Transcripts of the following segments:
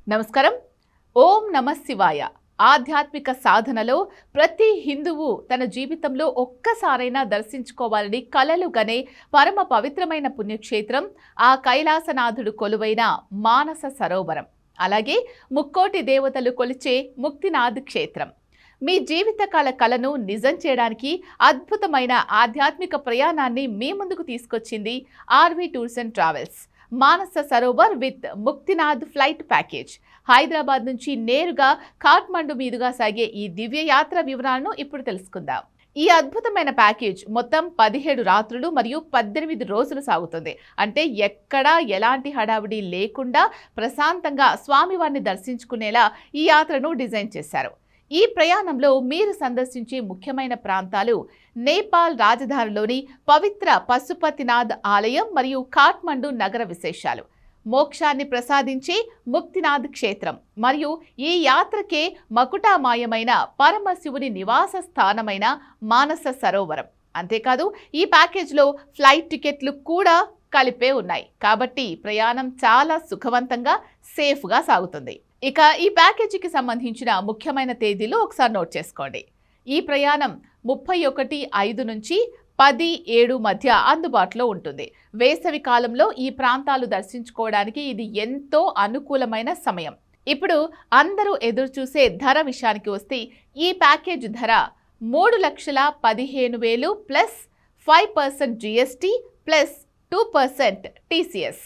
నమస్కారం. ఓం నమః శివాయ. ఆధ్యాత్మిక సాధనలో ప్రతి హిందువు తన జీవితంలో ఒక్కసారైనా దర్శించుకోవాలని కలలు గనే పరమ పవిత్రమైన పుణ్యక్షేత్రం ఆ కైలాసనాథుడు కొలువైన మానస సరోవరం. అలాగే ముక్కోటి దేవతలు కొలిచే ముక్తినాథ్ క్షేత్రం. మీ జీవితకాల కలను నిజం చేయడానికి అద్భుతమైన ఆధ్యాత్మిక ప్రయాణాన్ని మీ ముందుకు తీసుకొచ్చింది RV tours and travels. Manasa Sarovar with Muktinath flight package. Hyderabad నుంచి నేరుగా కాఠ్మండు మీదుగా సాగే ఈ దివ్య యాత్ర వివరాలను ఇప్పుడు తెలుసుకుందాం. ఈ అద్భుతమైన ప్యాకేజ్ మొత్తం 17 రాత్రులు మరియు 18 రోజులు సాగుతుంది. అంటే ఎక్కడా ఎలాంటి హడావిడి లేకుండా ప్రశాంతంగా స్వామివారిని దర్శించుకునేలా ఈ యాత్రను డిజైన్ చేశారు. ఈ ప్రయాణంలో మీరు సందర్శించే ముఖ్యమైన ప్రాంతాలు నేపాల్ రాజధానిలోని పవిత్ర పశుపతినాథ్ ఆలయం మరియు కాఠ్మండు నగర విశేషాలు, మోక్షాన్ని ప్రసాదించే ముక్తినాథ్ క్షేత్రం మరియు ఈ యాత్రకే మకుటామాయమైన పరమశివుని నివాస స్థానమైన మానస సరోవరం. అంతేకాదు ఈ ప్యాకేజ్లో ఫ్లైట్ టికెట్లు కూడా కలిపే ఉన్నాయి. కాబట్టి ప్రయాణం చాలా సుఖవంతంగా సేఫ్గా సాగుతుంది. ఇక ఈ ప్యాకేజీకి సంబంధించిన ముఖ్యమైన తేదీలు ఒకసారి నోట్ చేసుకోండి. ఈ ప్రయాణం 31/5 నుంచి 10/7 మధ్య అందుబాటులో ఉంటుంది. వేసవి కాలంలో ఈ ప్రాంతాలు దర్శించుకోవడానికి ఇది ఎంతో అనుకూలమైన సమయం. ఇప్పుడు అందరూ ఎదురుచూసే ధర విషయానికి వస్తే ఈ ప్యాకేజ్ ధర 3,15,000 ప్లస్ 5% GST ప్లస్ 2% TCS.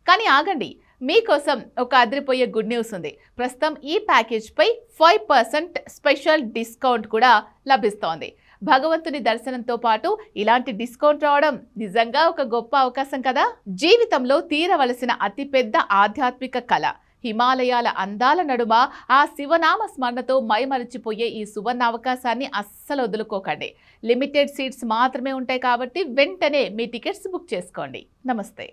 కానీ ఆగండి, మీకోసం ఒక అదిరిపోయే గుడ్ న్యూస్ ఉంది. ప్రస్తుతం ఈ ప్యాకేజ్పై 5% స్పెషల్ డిస్కౌంట్ కూడా లభిస్తోంది. భగవంతుని దర్శనంతో పాటు ఇలాంటి డిస్కౌంట్ రావడం నిజంగా ఒక గొప్ప అవకాశం కదా. జీవితంలో తీరవలసిన అతిపెద్ద ఆధ్యాత్మిక కళ హిమాలయాల అందాల నడుమ ఆ శివనామ స్మరణతో మైమరిచిపోయే ఈ సువర్ణ అవకాశాన్ని అస్సలు వదులుకోకండి. లిమిటెడ్ సీట్స్ మాత్రమే ఉంటాయి కాబట్టి వెంటనే మీ టికెట్స్ బుక్ చేసుకోండి. నమస్తే.